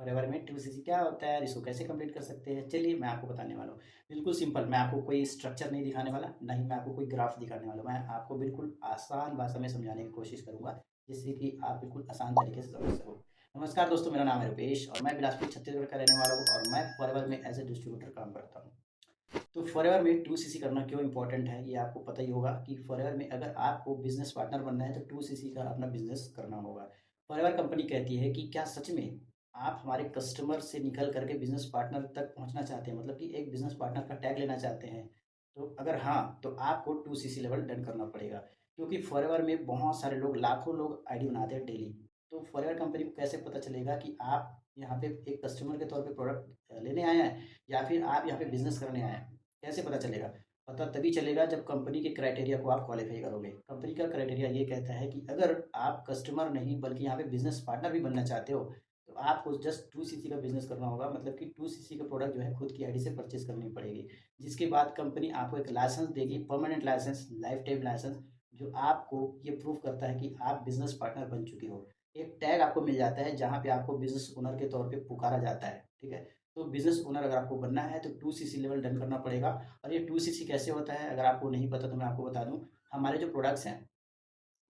Forever में 2सीसी क्या होता है और इसको कैसे कंप्लीट कर सकते हैं, चलिए मैं आपको बताने वाला हूँ। बिल्कुल सिंपल, मैं आपको कोई स्ट्रक्चर नहीं दिखाने वाला, ना ही मैं आपको कोई ग्राफ दिखाने वाला, मैं आपको बिल्कुल आसान भाषा में समझाने की कोशिश करूँगा, जिससे कि आप बिल्कुल आसान तरीके से समझ सको। नमस्कार दोस्तों, मेरा नाम है रुपेश और मैं बिलासपुर छत्तीसगढ़ का रहने वाला हूँ और मैं फॉरएवर में एज ए डिस्ट्रीब्यूटर काम करता हूँ। तो फॉरएवर में 2सीसी करना क्यों इंपॉर्टेंट है, ये आपको पता ही होगा कि फॉरएवर में अगर आपको बिजनेस पार्टनर बनना है तो 2सीसी का अपना बिजनेस करना होगा। फॉरएवर कंपनी कहती है कि क्या सच में आप हमारे कस्टमर से निकल करके बिजनेस पार्टनर तक पहुंचना चाहते हैं, मतलब कि एक बिजनेस पार्टनर का टैग लेना चाहते हैं। तो अगर हाँ, तो आपको 2सीसी लेवल डन करना पड़ेगा, क्योंकि फॉरएवर में बहुत सारे लोग, लाखों लोग आईडी बनाते हैं डेली। तो फॉरएवर कंपनी को कैसे पता चलेगा कि आप यहाँ पे एक कस्टमर के तौर पे प्रोडक्ट लेने आए हैं या फिर आप यहाँ पे बिजनेस करने आए हैं? कैसे पता चलेगा? पता तभी चलेगा जब कंपनी के क्राइटेरिया को आप क्वालिफाई करोगे। कंपनी का क्राइटेरिया ये कहता है कि अगर आप कस्टमर नहीं बल्कि यहाँ पे बिजनेस पार्टनर भी बनना चाहते हो, तो आपको जस्ट 2सीसी का बिजनेस करना होगा, मतलब कि 2सीसी का प्रोडक्ट जो है खुद की आईडी से परचेज करनी पड़ेगी। जिसके बाद कंपनी आपको एक लाइसेंस देगी, permanent licence, lifetime licence, जो आपको ये प्रूव करता है कि आप बिजनेस पार्टनर बन चुके हो। एक टैग आपको मिल जाता है जहाँ पे आपको बिजनेस ओनर के तौर पे पुकारा जाता है, ठीक है? तो बिजनेस ओनर अगर आपको बनना है तो 2सीसी लेवल डन करना पड़ेगा। और ये 2सीसी कैसे होता है, अगर आपको नहीं पता तो मैं आपको बता दूं। हमारे जो प्रोडक्ट्स हैं,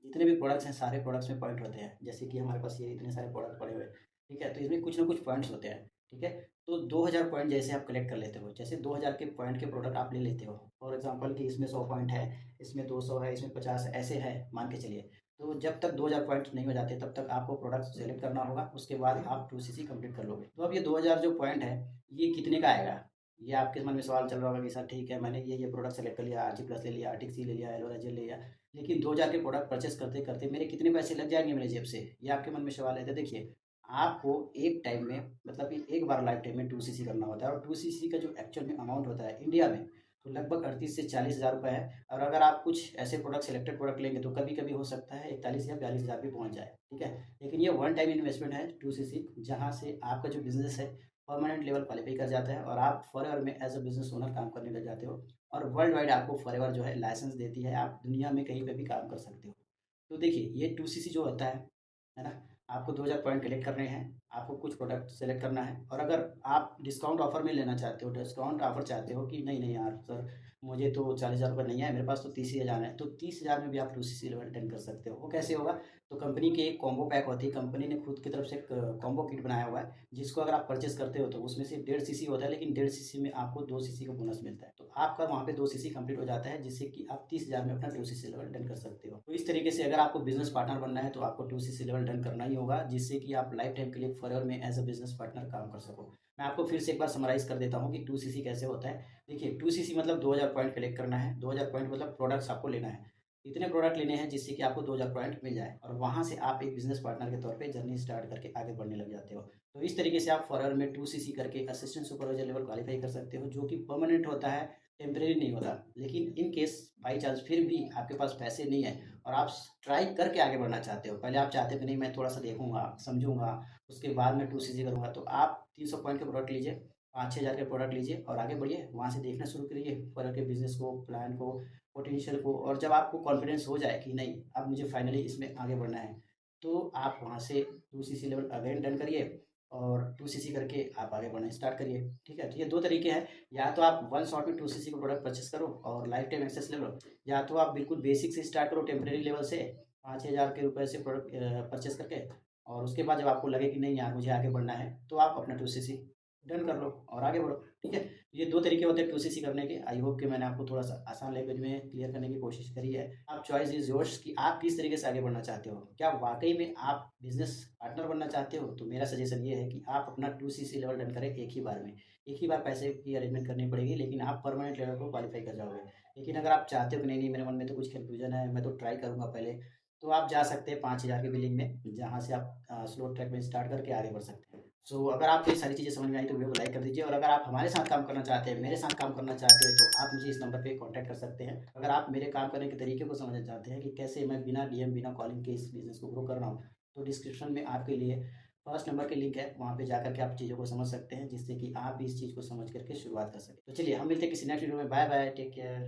जितने भी प्रोडक्ट्स हैं, सारे प्रोडक्ट्स में पॉइंट होते हैं। जैसे कि हमारे पास ये इतने सारे प्रोडक्ट पड़े हुए हैं, ठीक है? तो इसमें कुछ ना कुछ पॉइंट्स होते हैं, ठीक है? तो 2000 पॉइंट जैसे आप कलेक्ट कर लेते हो, जैसे 2000 के पॉइंट के प्रोडक्ट आप ले लेते हो, फॉर एग्जांपल कि इसमें 100 पॉइंट है, इसमें 200 है, इसमें 50 है, ऐसे है मान के चलिए। तो जब तक 2000 पॉइंट नहीं हो जाते तब तक आपको प्रोडक्ट सेलेक्ट करना होगा, उसके बाद आप 2सीसी कंप्लीट कर लोगे। तो अब ये 2000 जो पॉइंट है, ये कितने का आएगा? ये आपके मन में सवाल चल रहा होगा कि सर ठीक है, मैंने ये प्रोडक्ट सेलेक्ट कर लिया, आरजी प्लस ले लिया, आर्टिक सी ले लिया, एलोवेरा जेल ले लिया, लेकिन 2000 के प्रोडक्ट परचेस करते करते मेरे कितने पैसे लग जाएंगे मेरे जेब से? ये आपके मन में सवाल है। तो देखिए, आपको एक टाइम में, मतलब कि एक बार लाइफ टाइम में 2सीसी करना होता है, और 2सीसी का जो एक्चुअल में अमाउंट होता है इंडिया में, तो लगभग 38 से 40 हज़ार रुपये है। और अगर आप कुछ ऐसे प्रोडक्ट, सेलेक्टेड प्रोडक्ट लेंगे तो कभी कभी हो सकता है 41 या 42 हज़ार भी पहुंच जाए, ठीक है? लेकिन ये वन टाइम इन्वेस्टमेंट है 2सीसी, जहाँ से आपका जो बिजनेस है परमानेंट लेवल क्वालिफाई कर जाता है और आप फॉरएवर में एज अ बिजनेस ओनर काम करने लग जाते हो। और वर्ल्ड वाइड आपको फॉरएवर जो है लाइसेंस देती है, आप दुनिया में कहीं पे भी काम कर सकते हो। तो देखिए, ये 2सीसी जो होता है ना? आपको 2000 पॉइंट कलेक्ट करने हैं, आपको कुछ प्रोडक्ट सेलेक्ट करना है, और अगर आप डिस्काउंट ऑफर में लेना चाहते हो, डिस्काउंट ऑफर चाहते हो कि नहीं नहीं यार सर, मुझे तो 40 हज़ार रुपये नहीं है, मेरे पास तो 30 ही हज़ार है, तो 30 हज़ार में भी आप 2सीसी लेवल अटेंड कर सकते हो। वो कैसे होगा? तो कंपनी की एक कॉम्बो पैक होती है, कंपनी ने खुद की तरफ से कॉम्बो किट बनाया हुआ है, जिसको अगर आप परचेस करते हो तो उसमें से 1.5 सीसी होता है, लेकिन 1.5 सीसी में आपको 2सीसी का बोनस मिलता है। तो आपका वहाँ पे 2सीसी कंप्लीट हो जाता है, जिससे कि आप 30 हज़ार में अपना 2सीसी लेवल डन कर सकते हो। तो इस तरीके से अगर आपको बिजनेस पार्टनर बनना है तो आपको 2सीसी लेवल डन करना ही होगा, जिससे कि आप लाइफ टाइम के लिए फॉरएवर में एज अ बिजनेस पार्टनर काम कर सको। मैं आपको फिर से एक बार समराइज कर देता हूँ कि 2सीसी कैसे होता है। देखिए, 2सीसी मतलब 2000 पॉइंट कलेक्ट करना है, 2000 पॉइंट मतलब प्रोडक्ट्स आपको लेना है, इतने प्रोडक्ट लेने हैं जिससे कि आपको 2000 पॉइंट मिल जाए, और वहाँ से आप एक बिजनेस पार्टनर के तौर पे जर्नी स्टार्ट करके आगे बढ़ने लग जाते हो। तो इस तरीके से आप फॉरएवर में 2सीसी करके असिस्टेंट सुपरवाइजर लेवल क्वालिफाई कर सकते हो, जो कि परमानेंट होता है, टेम्परेरी नहीं होता। लेकिन इन केस बाई चांस फिर भी आपके पास पैसे नहीं है और आप ट्राई करके आगे बढ़ना चाहते हो, पहले आप चाहते हो कि नहीं मैं थोड़ा सा देखूंगा समझूंगा, उसके बाद मैं 2सीसी करूंगा, तो आप 300 पॉइंट के प्रोडक्ट लीजिए, 5-6 हज़ार के प्रोडक्ट लीजिए और आगे बढ़िए, वहाँ से देखना शुरू करिए फॉरएवर के बिजनेस को, प्लान को, पोटेंशियल को। और जब आपको कॉन्फिडेंस हो जाए कि नहीं अब मुझे फाइनली इसमें आगे बढ़ना है, तो आप वहाँ से 2सीसी लेवल अगेन डन करिए और 2सीसी करके आप आगे बढ़ना स्टार्ट करिए, ठीक है? तो ये दो तरीके हैं, या तो आप वन शॉट में 2सीसी का प्रोडक्ट परचेस करो और लाइफ टाइम एक्सेस ले लो, या तो आप बिल्कुल बेसिक से स्टार्ट करो, टेम्परेरी लेवल से 5-6 हज़ार के रुपए से प्रोडक्ट परचेस करके, और उसके बाद जब आपको लगे कि नहीं यार मुझे आगे बढ़ना है, तो आप अपना 2सीसी डन कर लो और आगे बढ़ो, ठीक है? ये दो तरीके होते हैं 2सीसी करने के। आई होप कि मैंने आपको थोड़ा सा आसान लैंग्वेज में क्लियर करने की कोशिश करी है। आप चॉइस इज योर्स कि आप किस तरीके से आगे बढ़ना चाहते हो। क्या वाकई में आप बिजनेस पार्टनर बनना चाहते हो? तो मेरा सजेशन ये है कि आप अपना 2सीसी लेवल डन करें एक ही बार में। एक ही बार पैसे की अरेंजमेंट करनी पड़ेगी, लेकिन आप परमानेंट लेवल को क्वालिफाई कर जाओगे। लेकिन अगर आप चाहते हो कि नहीं नहीं मेरे मन में तो कुछ कन्फ्यूजन है, मैं तो ट्राई करूंगा पहले, तो आप जा सकते हैं 5000 की बिलिंग में, जहाँ से आप स्लो ट्रैक में स्टार्ट करके आगे बढ़ सकते हैं। सो अगर आपको ये सारी चीज़ें समझ में आई तो वीडियो को लाइक कर दीजिए, और अगर आप हमारे साथ काम करना चाहते हैं, मेरे साथ काम करना चाहते हैं, तो आप मुझे इस नंबर पे कांटेक्ट कर सकते हैं। अगर आप मेरे काम करने के तरीके को समझना चाहते हैं कि कैसे मैं बिना डीएम बिना कॉलिंग के इस बिज़नेस को ग्रो कर रहा हूँ, तो डिस्क्रिप्शन में आपके लिए फर्स्ट नंबर की लिंक है, वहाँ पे जा करके आप चीज़ों को समझ सकते हैं, जिससे कि आप भी इस चीज़ को समझ करके शुरुआत कर सकें। तो चलिए हम मिलते हैं किसी नेक्स्ट वीडियो में। Bye bye, take care.